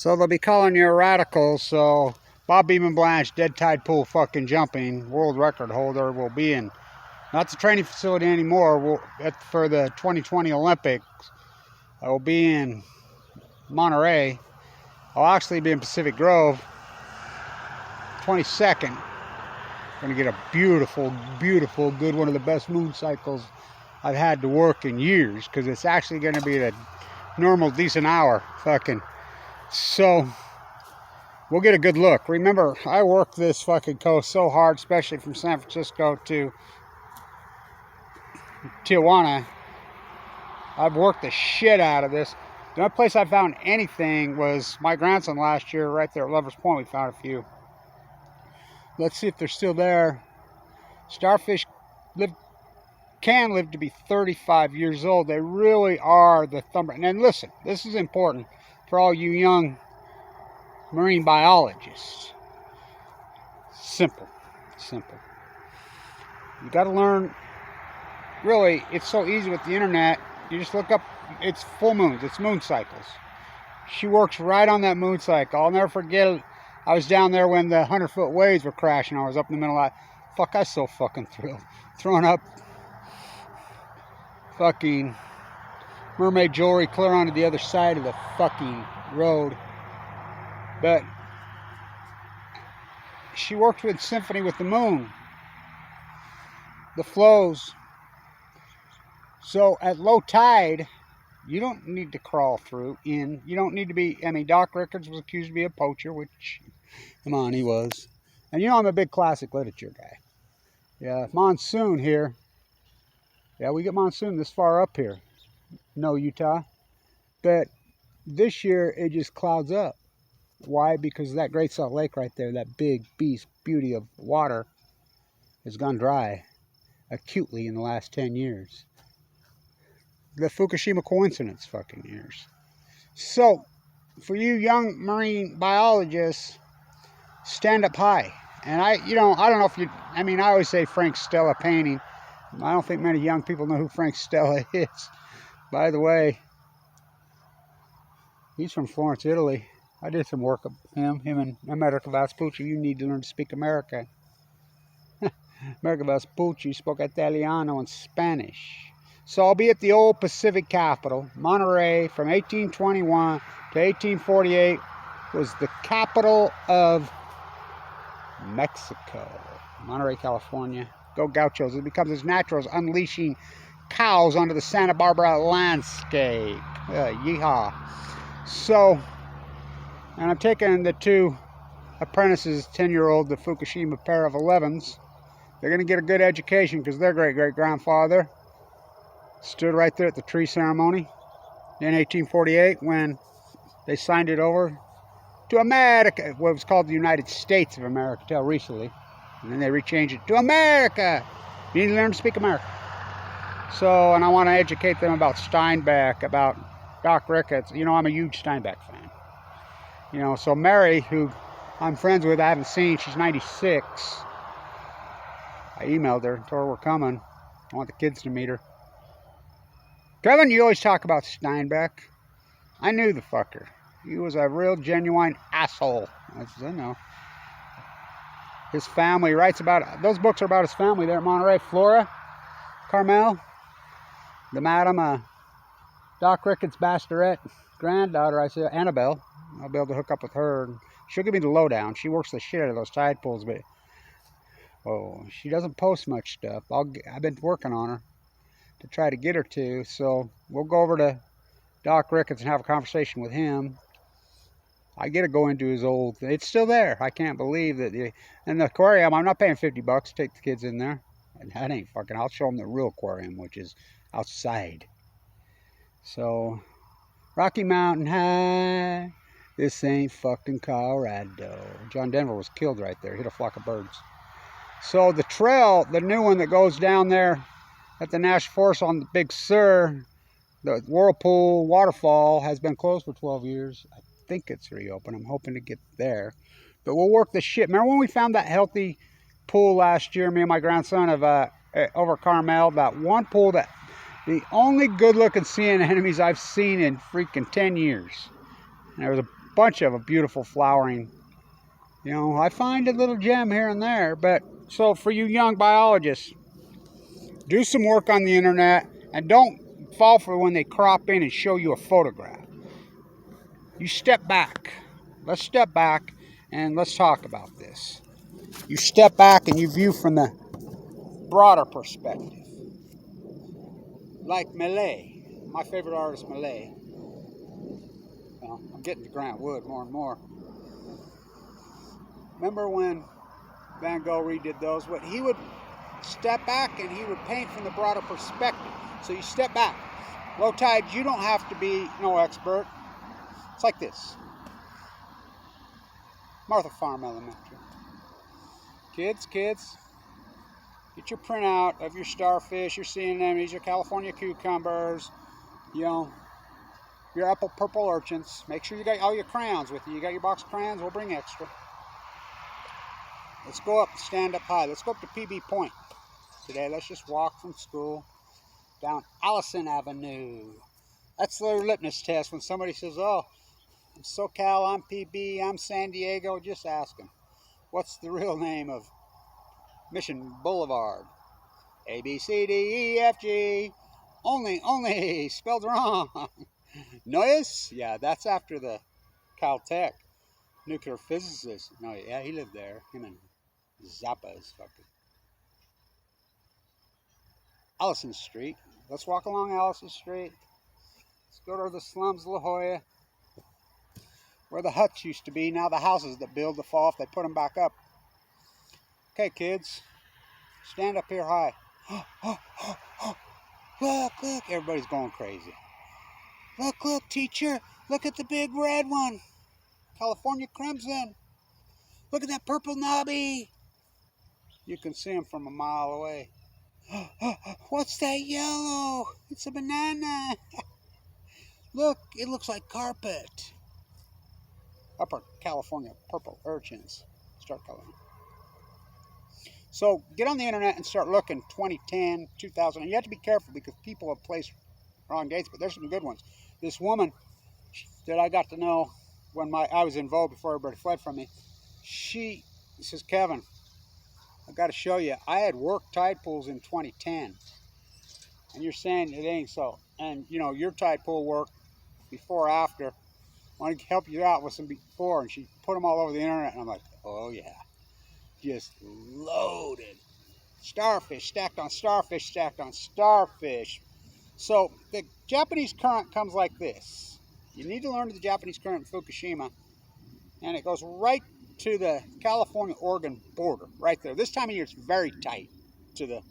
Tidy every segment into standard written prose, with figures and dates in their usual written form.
So they'll be calling you a radical. So Bob Beeman Blanche, dead tide pool fucking jumping world record holder, will be in, not the training facility anymore, for the 2020 Olympics. I will be in Monterey. I'll actually be in Pacific Grove 22nd. Gonna get a beautiful, beautiful, good, one of the best moon cycles I've had to work in years, because it's actually gonna be a normal decent hour fucking. So we'll get a good look. Remember, I work this fucking coast so hard, especially from San Francisco to Tijuana. I've worked the shit out of this. The only place I found anything was my grandson last year, right there at Lover's Point. We found a few. Let's see if they're still there. Starfish can live to be 35 years old. They really are the thumber. And listen, this is important for all you young marine biologists. Simple. You got to learn. Really, it's so easy with the internet. You just look up, it's full moons, it's moon cycles. She works right on that moon cycle. I'll never forget it. I was down there when the 100-foot waves were crashing. I was up in the middle of that. Fuck, I was so fucking thrilled. Throwing up fucking mermaid jewelry clear onto the other side of the fucking road. But she worked with symphony with the moon. The flows. So at low tide, you don't need to crawl through in. You don't need to be, I mean, Doc Rickards was accused to be a poacher, which, come on, he was. And you know I'm a big classic literature guy. Yeah, monsoon here. Yeah, we get monsoon this far up here. No, Utah. But this year, it just clouds up. Why? Because that Great Salt Lake right there, that big beast beauty of water, has gone dry acutely in the last 10 years. The Fukushima coincidence fucking years. So, for you young marine biologists, stand up high. And I don't know if you, I mean, I always say Frank Stella painting. I don't think many young people know who Frank Stella is. By the way, he's from Florence, Italy. I did some work of him and America Vespucci. You need to learn to speak American. America Vespucci spoke Italiano and Spanish. So I'll be at the old Pacific capital, Monterey, from 1821 to 1848. Was the capital of Mexico. Monterey, California. Go Gauchos. It becomes as natural as unleashing cows onto the Santa Barbara landscape. Yeehaw. So, and I'm taking the two apprentices, 10-year-old, the Fukushima pair of 11s. They're going to get a good education because their great-great-grandfather stood right there at the tree ceremony in 1848 when they signed it over to America, what was called the United States of America till recently. And then they rechanged it to America. You need to learn to speak American. So, and I want to educate them about Steinbeck, about Doc Ricketts. You know, I'm a huge Steinbeck fan. You know, so Mary, who I'm friends with, I haven't seen, she's 96. I emailed her, told her we're coming. I want the kids to meet her. Kevin, you always talk about Steinbeck. I knew the fucker. He was a real genuine asshole. I know. His family writes about, those books are about his family there at Monterey. Flora, Carmel, the Madam, Doc Ricketts' bastardette granddaughter, I say, Annabelle. I'll be able to hook up with her. She'll give me the lowdown. She works the shit out of those tide pools, but she doesn't post much stuff. I've been working on her to try to get her to. So we'll go over to Doc Ricketts and have a conversation with him. I get to go into his old, it's still there. I can't believe that. And the aquarium, I'm not paying $50 to take the kids in there. And that ain't fucking, I'll show them the real aquarium, which is outside. So, Rocky Mountain High, this ain't fucking Colorado. John Denver was killed right there, hit a flock of birds. So the trail, the new one that goes down there at the National Forest on the Big Sur, the Whirlpool waterfall has been closed for 12 years. I think it's reopened. I'm hoping to get there. But we'll work the shit. Remember when we found that healthy pool last year, me and my grandson, of over Carmel, that one pool that the only good looking sea anemones I've seen in freaking 10 years. And there was bunch of a beautiful flowering. You know, I find a little gem here and there. But so for you young biologists, do some work on the internet and don't fall for when they crop in and show you a photograph. You step back. Let's step back and let's talk about this. You step back and you view from the broader perspective. Like Millet, my favorite artist, Millet. Well, I'm getting to Grant Wood more and more. Remember when Van Gogh redid those? What he would step back and he would paint from the broader perspective. So you step back. Low tide, you don't have to be no expert. It's like this. Martha Farm Elementary. Kids, get your printout of your starfish, your sea anemones, your California cucumbers, you know, your apple purple urchins. Make sure you got all your crayons with you. You got your box of crayons, we'll bring extra. Let's go up, stand up high. Let's go up to PB Point today. Let's just walk from school down Allison Avenue. That's their litmus test when somebody says, oh, I'm SoCal, I'm PB, I'm San Diego. Just ask them, what's the real name of Mission Boulevard? A, B, C, D, E, F, G. Only, spelled wrong. Noyes? Yeah, that's after the Caltech nuclear physicist. No, yeah, he lived there. Him and Zappa is fucking. Allison Street. Let's walk along Allison Street. Let's go to the slums of La Jolla, where the huts used to be. Now the houses that build to fall off, they put them back up. Okay, kids, stand up here high. Look, everybody's going crazy. Look, teacher, look at the big red one. California crimson. Look at that purple knobby. You can see them from a mile away. What's that yellow? It's a banana. Look, it looks like carpet. Upper California purple urchins. Start coloring. So get on the internet and start looking 2010, 2000. And you have to be careful because people have placed wrong dates, but there's some good ones. This woman that I got to know when I was in Vogue before everybody fled from me, she says, Kevin, I got to show you. I had worked tide pools in 2010. And you're saying it ain't so. And, you know, your tide pool work before, after. I want to help you out with some before. And she put them all over the internet. And I'm like, oh, yeah. Just loaded. Starfish stacked on starfish stacked on starfish. So the Japanese current comes like this. You need to learn the Japanese current in Fukushima. And it goes right to the California-Oregon border, right there. This time of year, it's very tight to the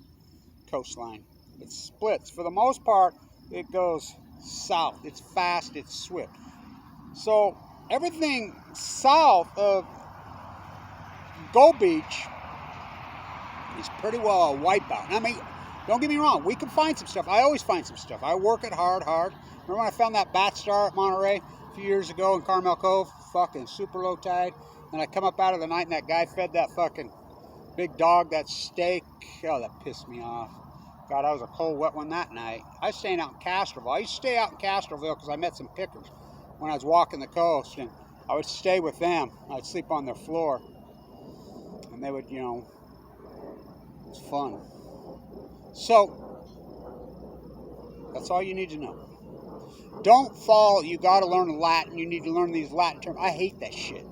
coastline. It splits. For the most part, it goes south. It's fast, it's swift. So everything south of Gold Beach is pretty well a wipeout. I mean, don't get me wrong, we can find some stuff. I always find some stuff. I work it hard. Remember when I found that bat star at Monterey a few years ago in Carmel Cove? Fucking super low tide. And I come up out of the night and that guy fed that fucking big dog that steak. Oh, that pissed me off. God, I was a cold, wet one that night. I was staying out in Castroville. I used to stay out in Castroville because I met some pickers when I was walking the coast. And I would stay with them. I'd sleep on their floor. And they would, you know, it's fun. So, that's all you need to know. Don't fall, you got to learn Latin. You need to learn these Latin terms. I hate that shit.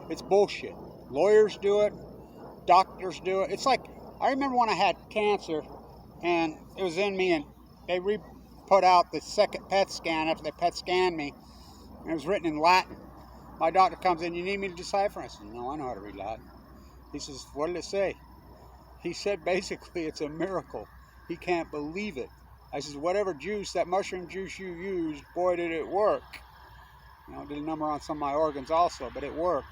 It's bullshit. Lawyers do it. Doctors do it. It's like, I remember when I had cancer and it was in me and they put out the second PET scan after they PET scanned me. And it was written in Latin. My doctor comes in, you need me to decipher? I said, no, I know how to read Latin. He says, what did it say? He said, basically, it's a miracle. He can't believe it. I says, whatever juice, that mushroom juice you used, boy, did it work. You know, it did a number on some of my organs also, but it worked.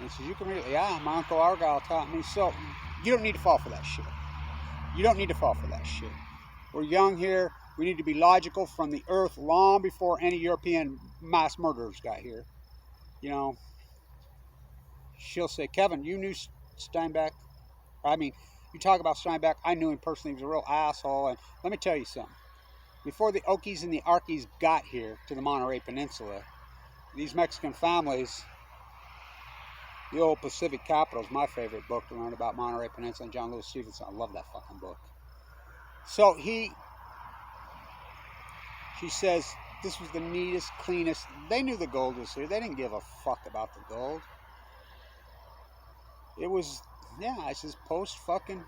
And he says, you can read it. Yeah, my Uncle Argyle taught me. So, you don't need to fall for that shit. You don't need to fall for that shit. We're young here. We need to be logical from the earth long before any European mass murderers got here. You know, she'll say, Kevin, you knew Steinbeck? I mean, you talk about Steinbeck. I knew him personally. He was a real asshole. And let me tell you something. Before the Okies and the Arkies got here to the Monterey Peninsula, these Mexican families, the old Pacific Capital is my favorite book to learn about Monterey Peninsula and John Lewis Stevenson. I love that fucking book. So she says, this was the neatest, cleanest. They knew the gold was here. They didn't give a fuck about the gold. It was, yeah, I says, post-fucking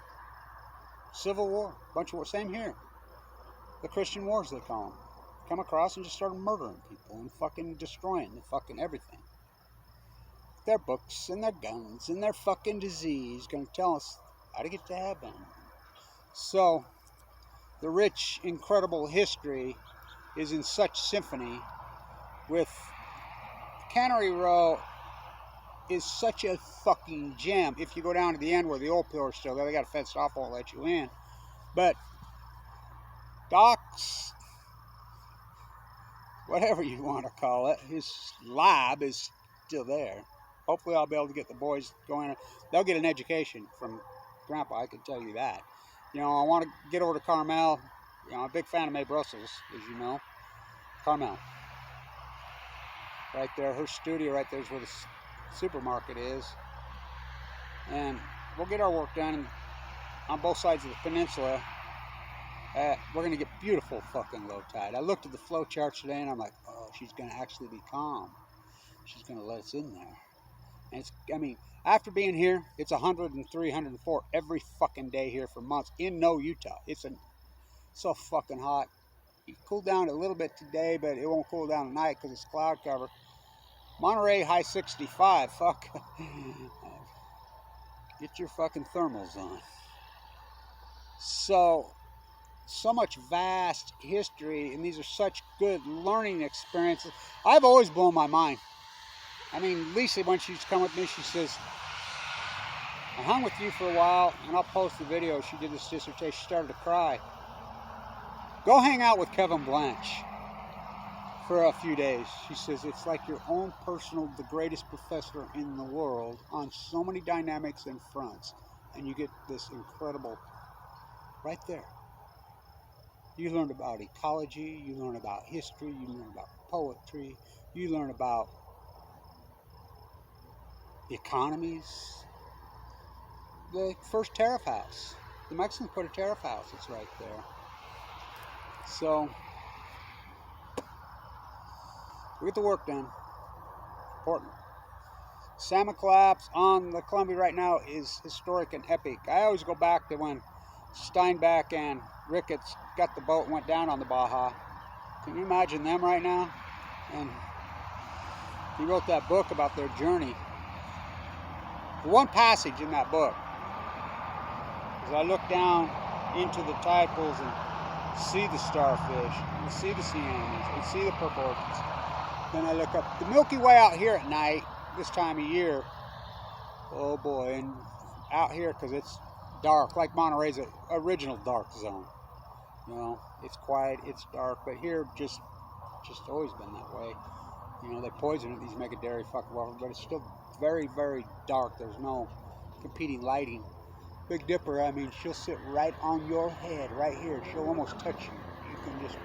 Civil War. Bunch of war. Same here. The Christian wars, they call them. Come across and just started murdering people and fucking destroying the fucking everything. Their books and their guns and their fucking disease going to tell us how to get to heaven. So, the rich, incredible history is in such symphony with Cannery Row is such a fucking gem. If you go down to the end where the old pillar's still there, they got it fenced off, won't let you in. But Doc's, whatever you want to call it, his lab is still there. Hopefully I'll be able to get the boys going. They'll get an education from Grandpa, I can tell you that. You know, I want to get over to Carmel. You know, I'm a big fan of May Brussels, as you know. Carmel. Right there, her studio right there is where the supermarket is. And we'll get our work done on both sides of the peninsula. We're going to get beautiful fucking low tide. I looked at the flow charts today and I'm like, oh, she's going to actually be calm. She's going to let us in there. And it's, I mean, after being here, it's 103, 104 every fucking day here for months in Utah. It's so fucking hot. It cooled down a little bit today, but it won't cool down tonight because it's cloud cover. Monterey, high 65. Fuck. Get your fucking thermals on. So much vast history, and these are such good learning experiences. I've always blown my mind. I mean, Lisa, when she's come with me, she says, I hung with you for a while, and I'll post the video. She did this dissertation. She started to cry. Go hang out with Kevin Blanche for a few days. She says, it's like your own personal, the greatest professor in the world on so many dynamics and fronts. And you get this incredible, right there. You learn about ecology, you learn about history, you learn about poetry, you learn about economies. The first tariff house. The Mexicans put a tariff house, it's right there. So, we get the work done. Important. Salmon collapse on the Columbia right now is historic and epic. I always go back to when Steinbeck and Ricketts got the boat and went down on the Baja. Can you imagine them right now? And he wrote that book about their journey. The one passage in that book is I look down into the tide pools and see the starfish, and see the sea anemones, and see the purple orchids. Then I look up the Milky Way out here at night, this time of year. Oh boy, and out here, because it's dark, like Monterey's original dark zone. You know, it's quiet, it's dark, but here just always been that way. You know, they poison it, these mega dairy fucking water, but it's still very, very dark. There's no competing lighting. Big Dipper, I mean, she'll sit right on your head, right here. She'll almost touch you. You can just...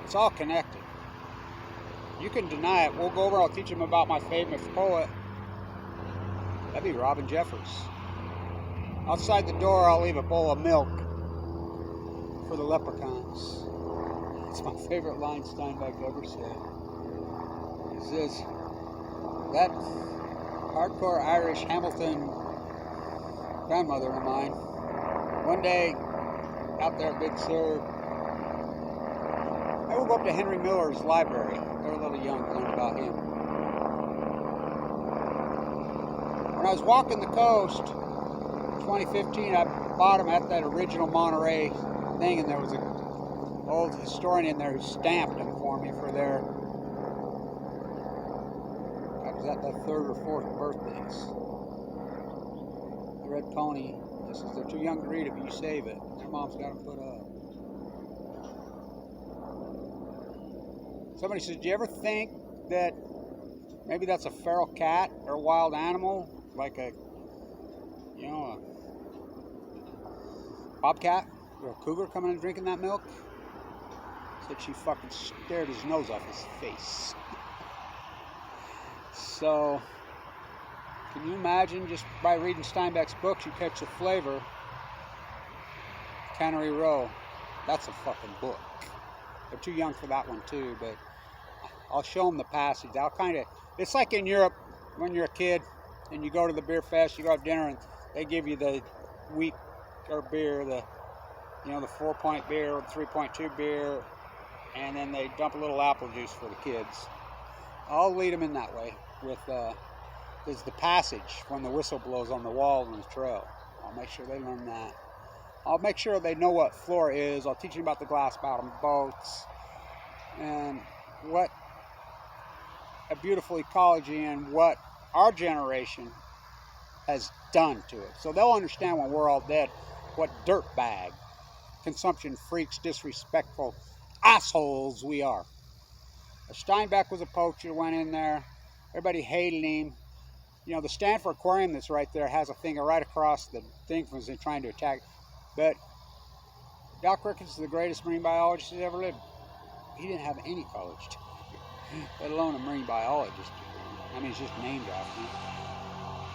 It's all connected. You can deny it. We'll go over, I'll teach them about my favorite poet. That'd be Robin Jeffers. Outside the door, I'll leave a bowl of milk for the leprechauns. It's my favorite line Steinbeck ever said. He says, that hardcore Irish Hamilton grandmother of mine, one day out there at Big Sur, I will go up to Henry Miller's library. They're a little young to learn about him. When I was walking the coast in 2015, I bought him at that original Monterey thing, and there was an old historian in there who stamped them for me for their, I was at their 3rd or 4th birthdays. The Red Pony, this is, they're too young to read it, but you save it. Their mom's got them put up. Somebody said, do you ever think that maybe that's a feral cat or a wild animal, like a, you know, a bobcat or a cougar coming and drinking that milk? that she fucking stared his nose off his face. So, can you imagine just by reading Steinbeck's books, you catch the flavor? Cannery Row, that's a fucking book. They're too young for that one too, but I'll show them the passage. It's like in Europe when you're a kid and you go to the beer fest, you go have dinner and they give you the wheat or beer, the 4-point beer or the 3.2 beer, and then they dump a little apple juice for the kids. I'll lead them in that way with there's the passage when the whistle blows on the wall and the trail. I'll make sure they learn that. I'll make sure they know what flora is. I'll teach them about the glass bottom boats and what a beautiful ecology and what our generation has done to it. So they'll understand when we're all dead what dirtbag, consumption freaks, disrespectful assholes we are. Steinbeck was a poacher, went in there. Everybody hated him. The Stanford Aquarium that's right there has a thing right across the thing from them trying to attack. But Doc Ricketts is the greatest marine biologist who's ever lived. He didn't have any college degree, let alone a marine biologist degree. I mean, it's just name dropping.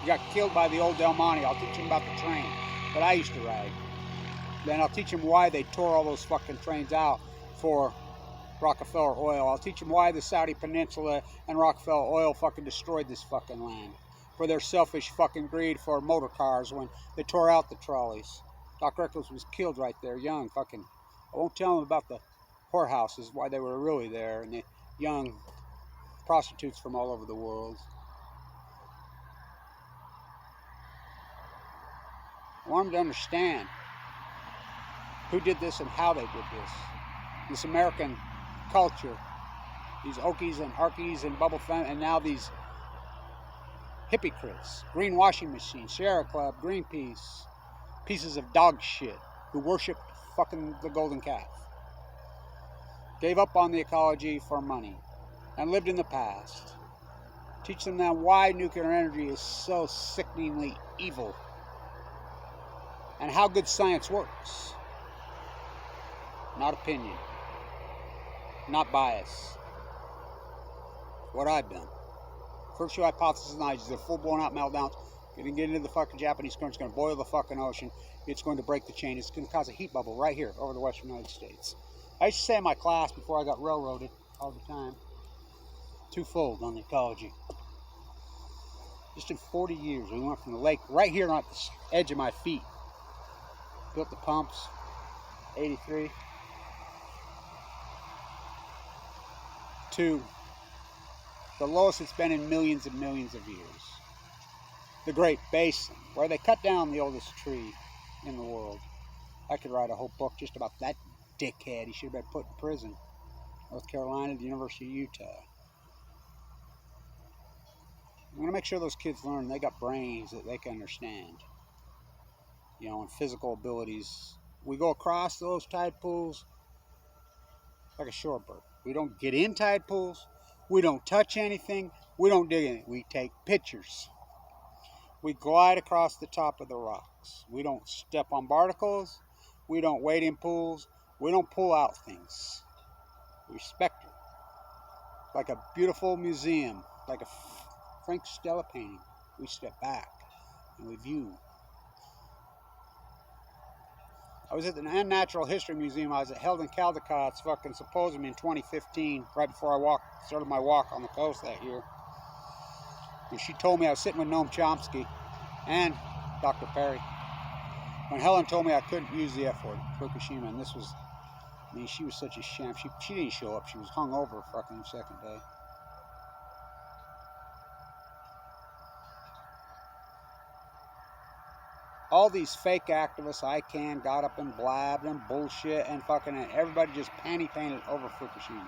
He got killed by the old Del Monte. I'll teach him about the train that I used to ride. Then I'll teach him why they tore all those fucking trains out for Rockefeller oil. I'll teach him why the Saudi Peninsula and Rockefeller oil fucking destroyed this fucking land. For their selfish fucking greed for motor cars when they tore out the trolleys. Doc Ricketts was killed right there, young fucking. I won't tell him about the whorehouses, why they were really there, and the young prostitutes from all over the world. I want them to understand who did this and how they did this. This American culture, these Okies and Arkies and Bubble Fem, and now these hypocrites, green washing machines, Sierra Club, Greenpeace, pieces of dog shit who worshiped fucking the golden calf, gave up on the ecology for money, and lived in the past. Teach them now why nuclear energy is so sickeningly evil and how good science works. Not opinion, not bias. What I've done. First hypothesis is a full-blown out meltdown. You're going to get into the fucking Japanese current. It's going to boil the fucking ocean. It's going to break the chain. It's going to cause a heat bubble right here over the western United States. I used to say in my class before I got railroaded all the time, twofold on the ecology. Just in 40 years, we went from the lake right here on the edge of my feet. Built the pumps, 83, to the lowest it's been in millions and millions of years. The Great Basin, where they cut down the oldest tree in the world. I could write a whole book just about that dickhead. He should have been put in prison. North Carolina, the University of Utah. I'm going to make sure those kids learn they got brains that they can understand. And physical abilities. We go across those tide pools like a shorebird. We don't get in tide pools. We don't touch anything. We don't dig anything. We take pictures. We glide across the top of the rocks. We don't step on barnacles. We don't wade in pools. We don't pull out things. We respect it. Like a beautiful museum, like a Frank Stella painting. We step back and we view. I was at the Natural History Museum. I was at Heldon Caldicott's fucking symposium in 2015, right before I started my walk on the coast that year. And she told me I was sitting with Noam Chomsky and Dr. Perry. When Helen told me I couldn't use the F word, Fukushima, and this was, she was such a sham. She didn't show up. She was hung over fucking the second day. All these fake activists got up and blabbed and bullshit and fucking everybody just panty painted over Fukushima.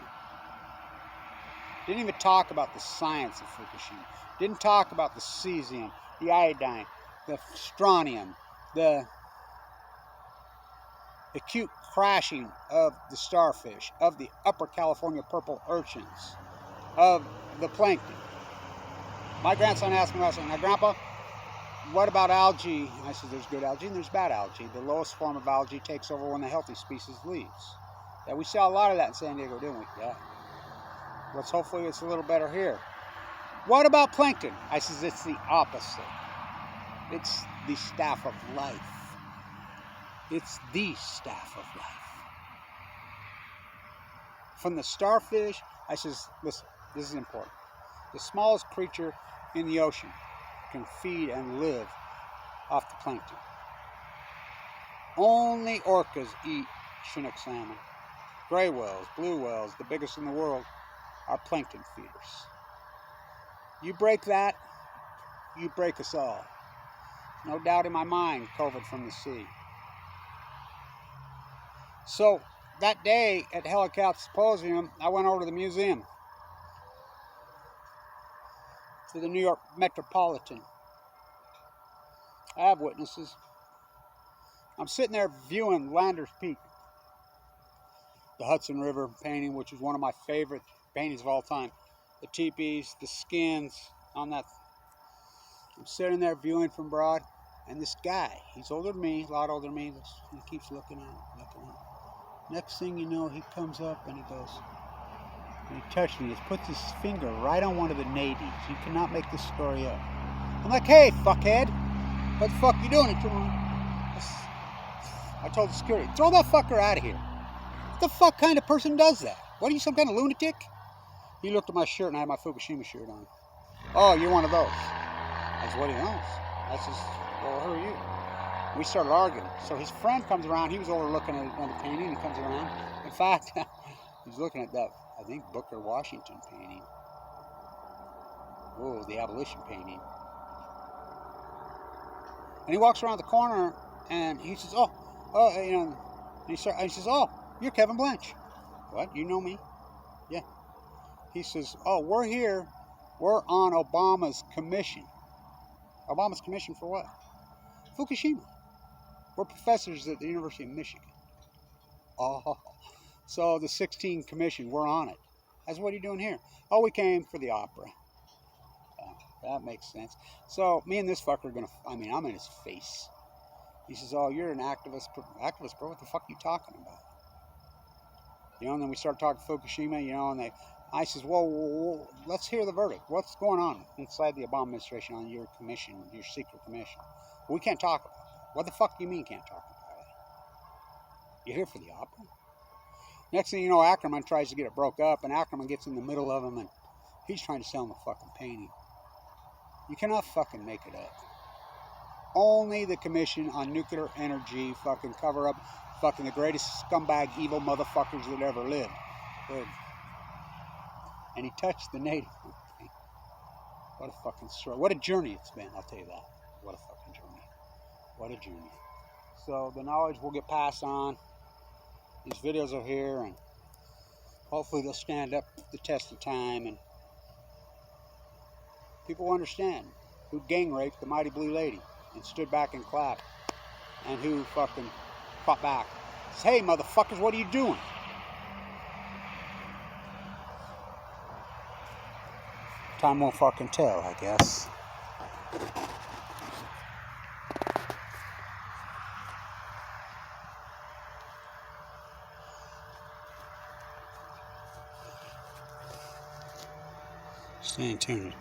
Didn't even talk about the science of Fukushima. Didn't talk about the cesium, the iodine, the strontium, the acute crashing of the starfish, of the upper California purple urchins, of the plankton. My grandson asked me last night, now Grandpa, what about algae? I said, there's good algae and there's bad algae. The lowest form of algae takes over when the healthy species leaves. Yeah, we saw a lot of that in San Diego, didn't we? Yeah. Let's hopefully it's a little better here. What about plankton? I says it's the opposite. It's the staff of life. It's the staff of life. From the starfish, I says, listen, this is important. The smallest creature in the ocean can feed and live off the plankton. Only orcas eat Chinook salmon. Gray whales, blue whales, the biggest in the world, are plankton feeders. You break that, you break us all. No doubt in my mind, COVID from the sea. So that day at the Helicat Symposium, I went over to the museum, to the New York Metropolitan. I have witnesses. I'm sitting there viewing Landers Peak, the Hudson River painting, which is one of my favorite paintings of all time. The teepees, the skins on that. I'm sitting there viewing from broad, and this guy, he's older than me, a lot older than me, he keeps looking at it, looking at it. Next thing you know, he comes up and he goes, and he touched me, he puts his finger right on one of the natives. You cannot make this story up. I'm like, hey, fuckhead, what the fuck you doing? I told the security, throw that fucker out of here. What the fuck kind of person does that? What are you, some kind of lunatic? He looked at my shirt and I had my Fukushima shirt on. Oh, you're one of those. That's what he knows. I says, well, who are you? We started arguing. So his friend comes around. He was over looking at another painting. He comes around. In fact, he's looking at that, I think, Booker Washington painting. Oh, the abolition painting. And he walks around the corner and he says, you know, and he says, oh, you're Kevin Blanch. What? You know me? Yeah. He says, oh, we're here. We're on Obama's commission. Obama's commission for what? Fukushima. We're professors at the University of Michigan. Oh, so the 16 commission, we're on it. That's what are you doing here? Oh, we came for the opera. That makes sense. So me and this fucker are gonna, I'm in his face. He says, oh, you're an activist, bro, what the fuck are you talking about? You know, and then we start talking Fukushima, you know, and I says, whoa, let's hear the verdict. What's going on inside the Obama administration on your commission, your secret commission? We can't talk about it. What the fuck do you mean can't talk about it? You're here for the opera? Next thing you know, Ackerman tries to get it broke up, and Ackerman gets in the middle of them, and he's trying to sell him a fucking painting. You cannot fucking make it up. Only the Commission on Nuclear Energy fucking cover up fucking the greatest scumbag evil motherfuckers that ever lived. Good. And he touched the native. What a fucking story. What a journey it's been, I'll tell you that. What a fucking journey. What a journey. So the knowledge will get passed on. These videos are here, and hopefully they'll stand up the test of time, and people will understand who gang raped the mighty blue lady and stood back and clapped, and who fucking fought back. Says, hey, motherfuckers, what are you doing? Time won't fucking tell, I guess. Stay tuned.